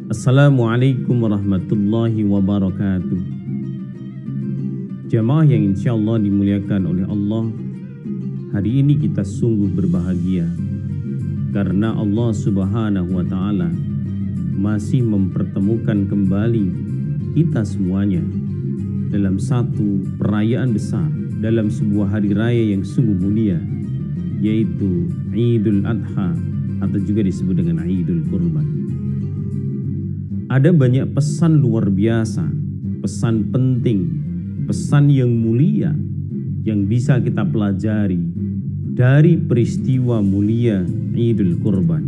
Assalamualaikum warahmatullahi wabarakatuh. Jamaah yang insyaallah dimuliakan oleh Allah, hari ini kita sungguh berbahagia karena Allah Subhanahu wa Ta'ala masih mempertemukan kembali kita semuanya dalam satu perayaan besar, dalam sebuah hari raya yang sungguh mulia, yaitu Idul Adha atau juga disebut dengan Idul Kurban. Ada banyak pesan luar biasa, pesan penting, pesan yang mulia yang bisa kita pelajari dari peristiwa mulia Idul Kurban,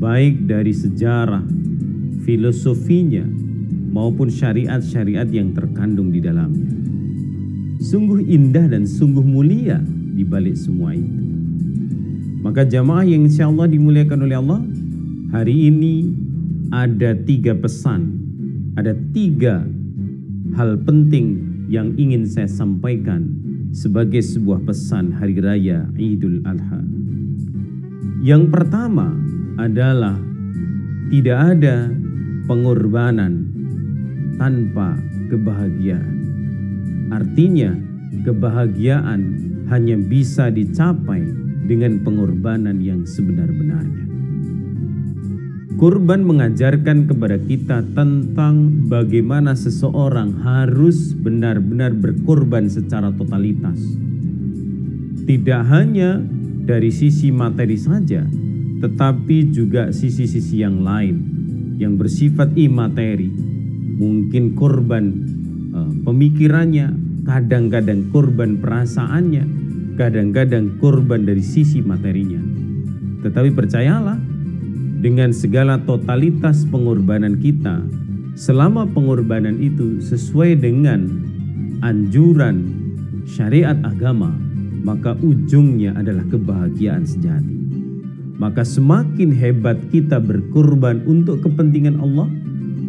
baik dari sejarah, filosofinya maupun syariat-syariat yang terkandung di dalamnya. Sungguh indah dan sungguh mulia di balik semua itu. Maka jamaah yang insyaallah dimuliakan oleh Allah, hari ini ada 3 pesan, ada 3 hal penting yang ingin saya sampaikan sebagai sebuah pesan hari raya Idul Adha. Yang pertama adalah tidak ada pengorbanan tanpa kebahagiaan. Artinya kebahagiaan hanya bisa dicapai dengan pengorbanan yang sebenar-benarnya. Kurban mengajarkan kepada kita tentang bagaimana seseorang harus benar-benar berkorban secara totalitas. Tidak hanya dari sisi materi saja, tetapi juga sisi-sisi yang lain yang bersifat imateri. Mungkin korban pemikirannya, kadang-kadang korban perasaannya, kadang-kadang korban dari sisi materinya. Tetapi percayalah, dengan segala totalitas pengorbanan kita, selama pengorbanan itu sesuai dengan anjuran syariat agama, maka ujungnya adalah kebahagiaan sejati. Maka semakin hebat kita berkorban untuk kepentingan Allah,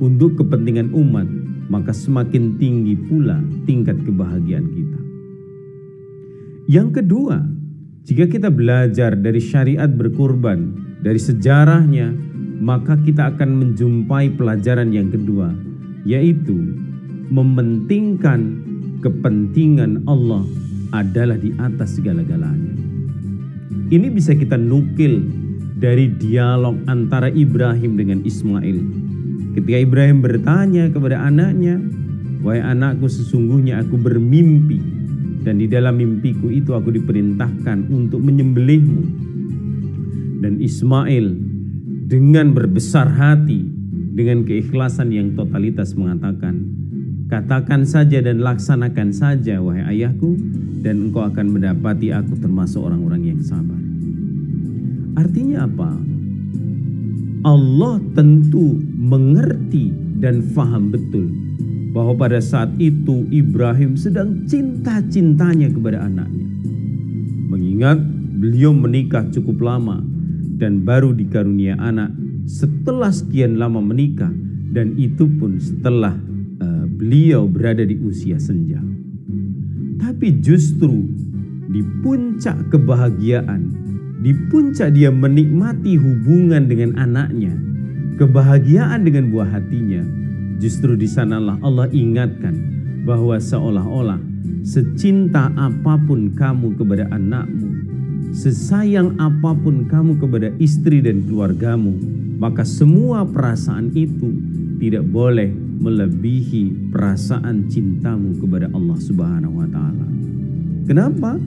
untuk kepentingan umat, maka semakin tinggi pula tingkat kebahagiaan kita. Yang kedua, jika kita belajar dari syariat berkorban, dari sejarahnya, maka kita akan menjumpai pelajaran yang kedua, yaitu mementingkan kepentingan Allah adalah di atas segala-galanya. Ini bisa kita nukil dari dialog antara Ibrahim dengan Ismail. Ketika Ibrahim bertanya kepada anaknya, "Wahai anakku, sesungguhnya aku bermimpi, dan di dalam mimpiku itu aku diperintahkan untuk menyembelihmu." Dan Ismail dengan berbesar hati, dengan keikhlasan yang totalitas mengatakan, "Katakan saja dan laksanakan saja wahai ayahku, dan engkau akan mendapati aku termasuk orang-orang yang sabar." Artinya apa? Allah tentu mengerti dan faham betul bahwa pada saat itu Ibrahim sedang cinta-cintanya kepada anaknya. Mengingat beliau menikah cukup lama dan baru dikarunia anak setelah sekian lama menikah, dan itu pun setelah beliau berada di usia senja. Tapi justru di puncak kebahagiaan, di puncak dia menikmati hubungan dengan anaknya, kebahagiaan dengan buah hatinya, justru di sanalah Allah ingatkan bahwa seolah-olah secinta apapun kamu kepada anakmu, sesayang apapun kamu kepada istri dan keluargamu, maka semua perasaan itu tidak boleh melebihi perasaan cintamu kepada Allah Subhanahu wa Ta'ala. Kenapa?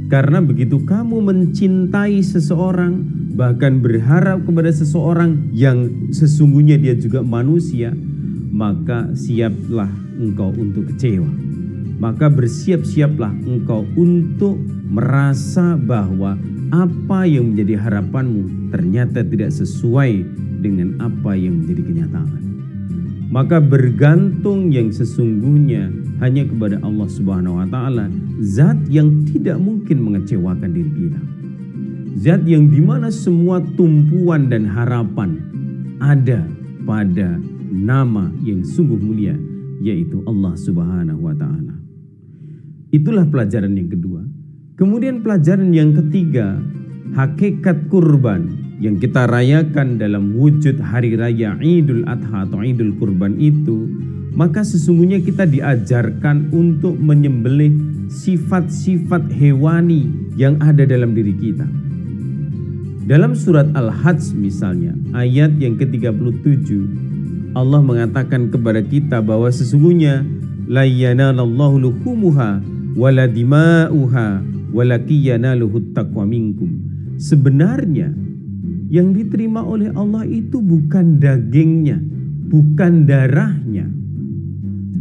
Karena begitu kamu mencintai seseorang, bahkan berharap kepada seseorang yang sesungguhnya dia juga manusia, maka siaplah engkau untuk kecewa. Maka bersiap-siaplah engkau untuk merasa bahwa apa yang menjadi harapanmu ternyata tidak sesuai dengan apa yang menjadi kenyataan. Maka bergantung yang sesungguhnya hanya kepada Allah Subhanahu wa Ta'ala, zat yang tidak mungkin mengecewakan diri kita. Zat yang dimana semua tumpuan dan harapan ada pada nama yang sungguh mulia, yaitu Allah Subhanahu wa Ta'ala. Itulah pelajaran yang kedua. Kemudian pelajaran yang ketiga hakikat kurban yang kita rayakan dalam wujud hari raya Idul Adha atau Idul Kurban itu, maka sesungguhnya kita diajarkan untuk menyembelih sifat-sifat hewani yang ada dalam diri kita. Dalam surat Al-Hajj misalnya, ayat yang ke-37, Allah mengatakan kepada kita bahwa sesungguhnya la yanalallahu luhumuha wala dima'uha walakiyanaluhut taqwa minkum. Sebenarnya yang diterima oleh Allah itu bukan dagingnya, bukan darahnya,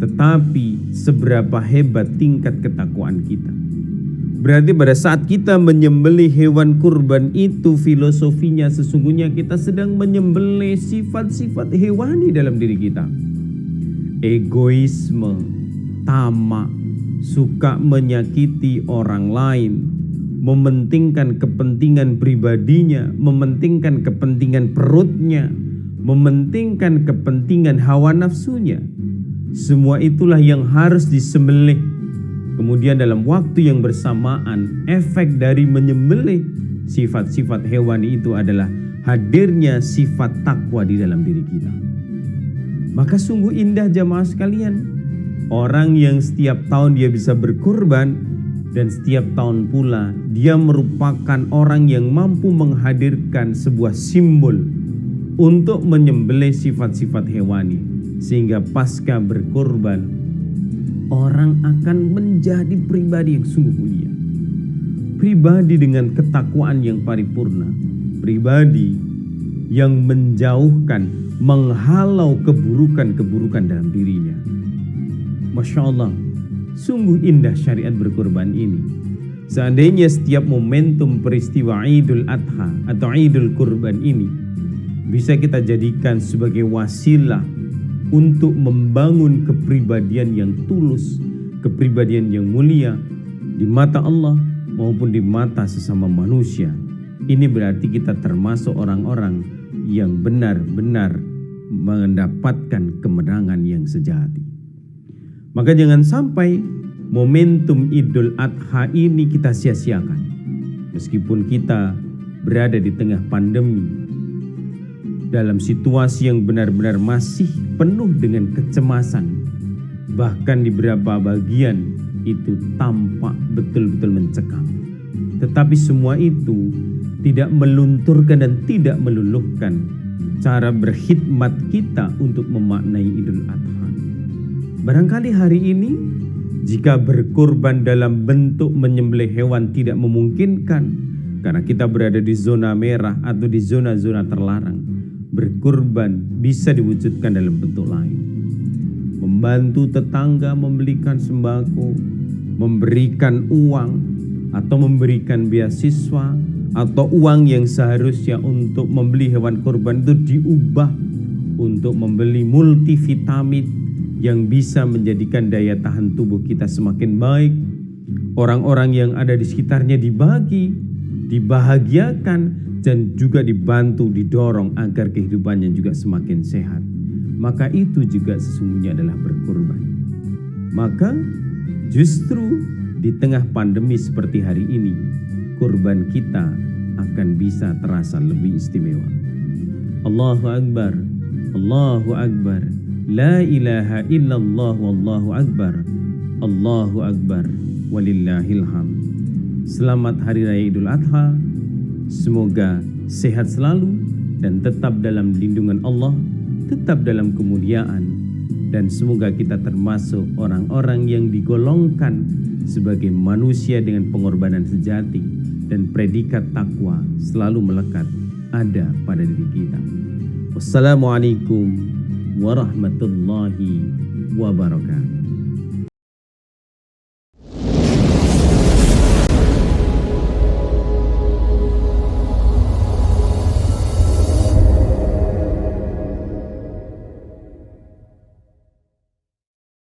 tetapi seberapa hebat tingkat ketakwaan kita. Berarti pada saat kita menyembelih hewan kurban itu, filosofinya sesungguhnya kita sedang menyembelih sifat-sifat hewani dalam diri kita. Egoisme, tamak, suka menyakiti orang lain, mementingkan kepentingan pribadinya, mementingkan kepentingan perutnya, mementingkan kepentingan hawa nafsunya. Semua itulah yang harus disembelih. Kemudian dalam waktu yang bersamaan, efek dari menyembelih sifat-sifat hewani itu adalah hadirnya sifat takwa di dalam diri kita. Maka sungguh indah jamaah sekalian, orang yang setiap tahun dia bisa berkurban, dan setiap tahun pula dia merupakan orang yang mampu menghadirkan sebuah simbol untuk menyembelih sifat-sifat hewani, sehingga pasca berkorban orang akan menjadi pribadi yang sungguh mulia, pribadi dengan ketakwaan yang paripurna, pribadi yang menjauhkan, menghalau keburukan-keburukan dalam dirinya. Masya Allah, sungguh indah syariat berkorban ini. Seandainya setiap momentum peristiwa Idul Adha atau Idul Kurban ini bisa kita jadikan sebagai wasilah untuk membangun kepribadian yang tulus, kepribadian yang mulia di mata Allah maupun di mata sesama manusia. Ini berarti kita termasuk orang-orang yang benar-benar mendapatkan kemenangan yang sejati. Maka jangan sampai momentum Idul Adha ini kita sia-siakan. Meskipun kita berada di tengah pandemi, dalam situasi yang benar-benar masih penuh dengan kecemasan, bahkan di beberapa bagian itu tampak betul-betul mencekam. Tetapi semua itu tidak melunturkan dan tidak meluluhkan cara berkhidmat kita untuk memaknai Idul Adha. Barangkali hari ini jika berkorban dalam bentuk menyembelih hewan tidak memungkinkan karena kita berada di zona merah atau di zona-zona terlarang, berkorban bisa diwujudkan dalam bentuk lain. Membantu tetangga membelikan sembako, memberikan uang, atau memberikan beasiswa, atau uang yang seharusnya untuk membeli hewan kurban itu diubah untuk membeli multivitamin yang bisa menjadikan daya tahan tubuh kita semakin baik. Orang-orang yang ada di sekitarnya dibagi, dibahagiakan, dan juga dibantu, didorong agar kehidupannya juga semakin sehat. Maka itu juga sesungguhnya adalah berkorban. Maka justru di tengah pandemi seperti hari ini, kurban kita akan bisa terasa lebih istimewa. Allahu Akbar, Allahu Akbar, la ilaha illallah wallahu akbar, Allahu Akbar, walillahil hamd. Selamat Hari Raya Idul Adha. Semoga sehat selalu dan tetap dalam lindungan Allah, tetap dalam kemuliaan, dan semoga kita termasuk orang-orang yang digolongkan sebagai manusia dengan pengorbanan sejati dan predikat takwa selalu melekat ada pada diri kita. Wassalamualaikum warahmatullahi wabarakatuh.